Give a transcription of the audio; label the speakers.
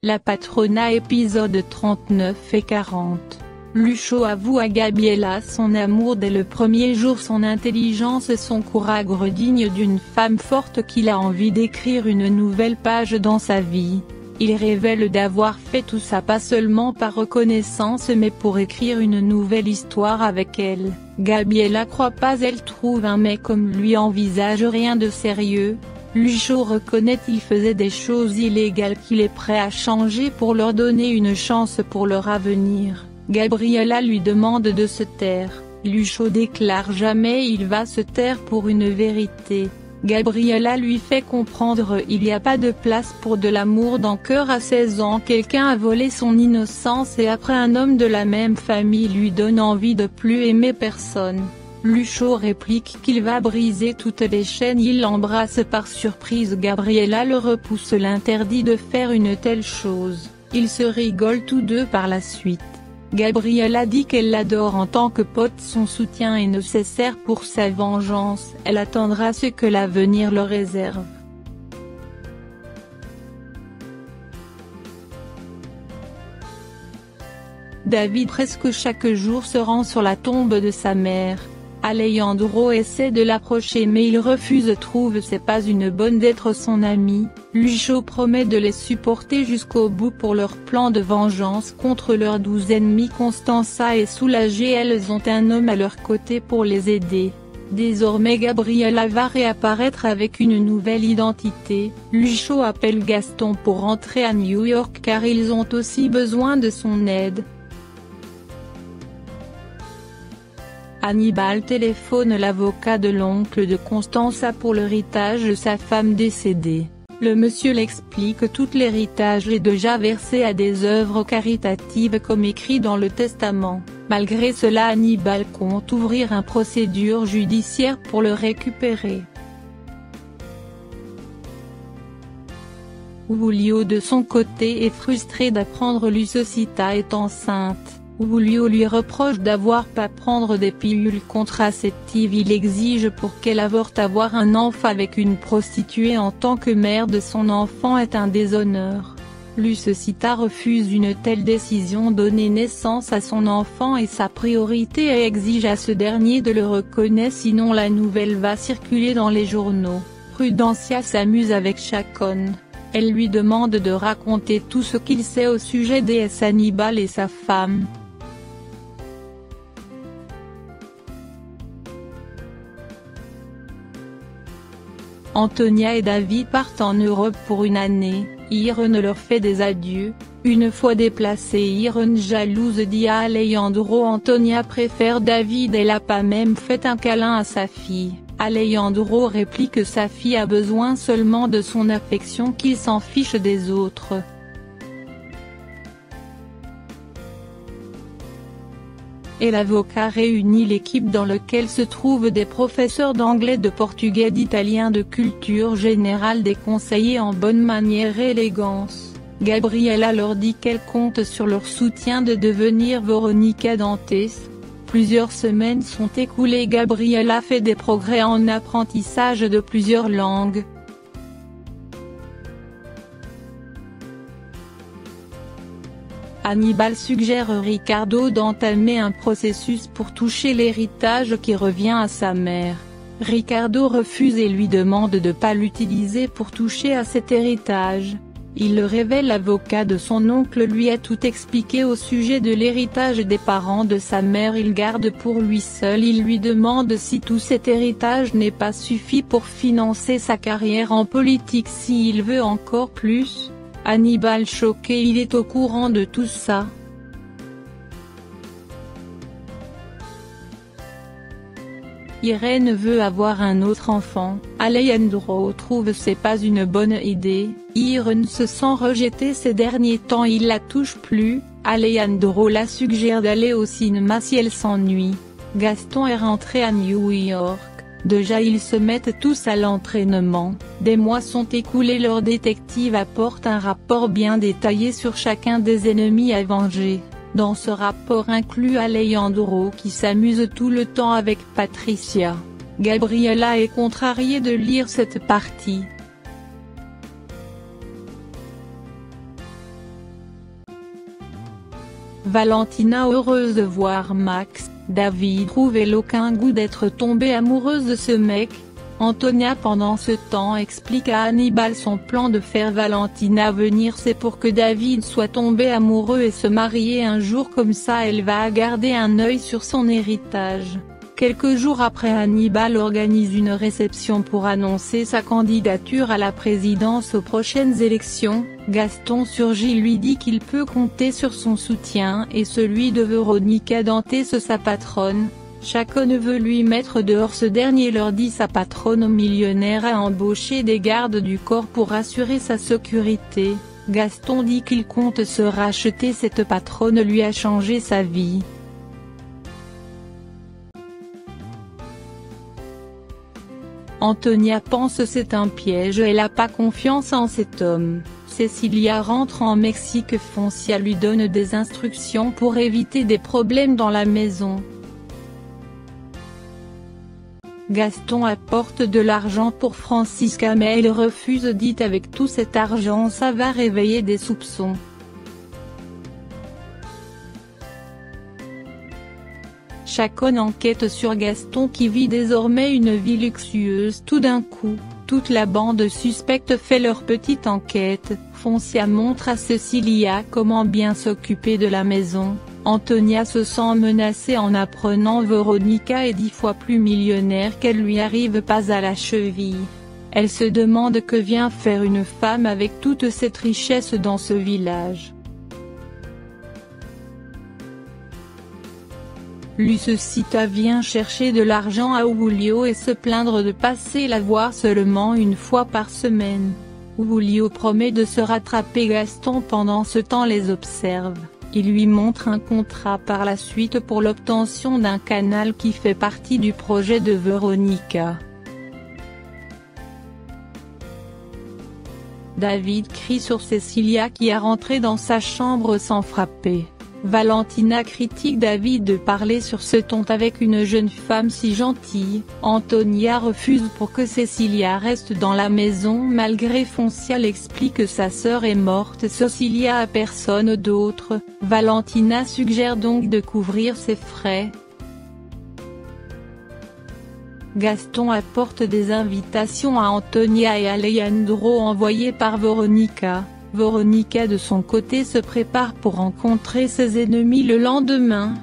Speaker 1: La Patrona épisode 39 et 40. Lucho avoue à Gabriela son amour dès le premier jour, son intelligence et son courage dignes d'une femme forte qu'il a envie d'écrire une nouvelle page dans sa vie. Il révèle d'avoir fait tout ça pas seulement par reconnaissance mais pour écrire une nouvelle histoire avec elle. Gabriela croit pas, elle trouve un mec comme lui envisage rien de sérieux. Lucho reconnaît qu'il faisait des choses illégales qu'il est prêt à changer pour leur donner une chance pour leur avenir. Gabriela lui demande de se taire. Lucho déclare jamais il va se taire pour une vérité. Gabriela lui fait comprendre il n'y a pas de place pour de l'amour dans cœur. À 16 ans quelqu'un a volé son innocence et après un homme de la même famille lui donne envie de plus aimer personne. Lucho réplique qu'il va briser toutes les chaînes, il l'embrasse par surprise. Gabriela le repousse, l'interdit de faire une telle chose. Ils se rigolent tous deux par la suite. Gabriela dit qu'elle l'adore en tant que pote, son soutien est nécessaire pour sa vengeance, elle attendra ce que l'avenir leur réserve. David presque chaque jour se rend sur la tombe de sa mère. Alejandro essaie de l'approcher mais il refuse, trouve c'est pas une bonne d'être son ami. Lucho promet de les supporter jusqu'au bout pour leur plan de vengeance contre leurs 12 ennemis. Constanza est soulagée, elles ont un homme à leur côté pour les aider. Désormais Gabriela va réapparaître avec une nouvelle identité. Lucho appelle Gaston pour rentrer à New York car ils ont aussi besoin de son aide. Hannibal téléphone l'avocat de l'oncle de Constanza pour l'héritage de sa femme décédée. Le monsieur l'explique que tout l'héritage est déjà versé à des œuvres caritatives comme écrit dans le testament. Malgré cela Hannibal compte ouvrir une procédure judiciaire pour le récupérer. Julio de son côté est frustré d'apprendre Lucecita est enceinte. Julio lui reproche d'avoir pas prendre des pilules contraceptives, il exige pour qu'elle avorte. Avoir un enfant avec une prostituée en tant que mère de son enfant est un déshonneur. Lucecita refuse une telle décision, donner naissance à son enfant est sa priorité et exige à ce dernier de le reconnaître sinon la nouvelle va circuler dans les journaux. Prudencia s'amuse avec Chacon. Elle lui demande de raconter tout ce qu'il sait au sujet des Hannibal et sa femme. Antonia et David partent en Europe pour une année, Irene leur fait des adieux. Une fois déplacée, Irene jalouse dit à Alejandro Antonia préfère David, elle a pas même fait un câlin à sa fille. Alejandro réplique que sa fille a besoin seulement de son affection, qu'il s'en fiche des autres. Et l'avocat réunit l'équipe dans laquelle se trouvent des professeurs d'anglais, de portugais, d'italien, de culture générale, des conseillers en bonne manière et élégance. Gabriela leur dit qu'elle compte sur leur soutien de devenir Veronica Dantes. Plusieurs semaines sont écoulées, Gabriela fait des progrès en apprentissage de plusieurs langues. Hannibal suggère à Ricardo d'entamer un processus pour toucher l'héritage qui revient à sa mère. Ricardo refuse et lui demande de ne pas l'utiliser pour toucher à cet héritage. Il le révèle, l'avocat de son oncle lui a tout expliqué au sujet de l'héritage des parents de sa mère, il garde pour lui seul. Il lui demande si tout cet héritage n'est pas suffi pour financer sa carrière en politique, s'il veut encore plus. Hannibal choqué, il est au courant de tout ça. Irene veut avoir un autre enfant, Alejandro trouve c'est pas une bonne idée. Irene se sent rejetée ces derniers temps, il la touche plus. Alejandro la suggère d'aller au cinéma si elle s'ennuie. Gaston est rentré à New York. Déjà ils se mettent tous à l'entraînement. Des mois sont écoulés, leur détective apporte un rapport bien détaillé sur chacun des ennemis à venger. Dans ce rapport inclut Alejandro qui s'amuse tout le temps avec Patricia. Gabriela est contrariée de lire cette partie. Valentina heureuse de voir Max. David trouvait aucun goût d'être tombée amoureuse de ce mec. Antonia pendant ce temps explique à Hannibal son plan de faire Valentina venir, c'est pour que David soit tombé amoureux et se marier un jour, comme ça elle va garder un œil sur son héritage. Quelques jours après, Hannibal organise une réception pour annoncer sa candidature à la présidence aux prochaines élections. Gaston surgit, lui dit qu'il peut compter sur son soutien et celui de Véronica Dantès, sa patronne. Chacun veut lui mettre dehors, ce dernier leur dit sa patronne millionnaire a embauché des gardes du corps pour assurer sa sécurité. Gaston dit qu'il compte se racheter, cette patronne lui a changé sa vie. Antonia pense c'est un piège, elle n'a pas confiance en cet homme. Cecilia rentre en Mexique, Foncia lui donne des instructions pour éviter des problèmes dans la maison. Gaston apporte de l'argent pour Francisca mais elle refuse, dit avec tout cet argent ça va réveiller des soupçons. Chacun enquête sur Gaston qui vit désormais une vie luxueuse. Tout d'un coup, toute la bande suspecte fait leur petite enquête. Foncia montre à Cecilia comment bien s'occuper de la maison. Antonia se sent menacée en apprenant Véronica est 10 fois plus millionnaire qu'elle, lui arrive pas à la cheville. Elle se demande que vient faire une femme avec toute cette richesse dans ce village. Lucecita vient chercher de l'argent à Julio et se plaindre de passer la voir seulement une fois par semaine. Julio promet de se rattraper, Gaston pendant ce temps les observe. Il lui montre un contrat par la suite pour l'obtention d'un canal qui fait partie du projet de Véronica. David crie sur Cecilia qui a rentré dans sa chambre sans frapper. Valentina critique David de parler sur ce ton avec une jeune femme si gentille. Antonia refuse pour que Cecilia reste dans la maison malgré Foncia l'explique que sa sœur est morte. Cecilia a personne d'autre. Valentina suggère donc de couvrir ses frais. Gaston apporte des invitations à Antonia et à Leandro envoyées par Véronica. Véronica de son côté se prépare pour rencontrer ses ennemis le lendemain.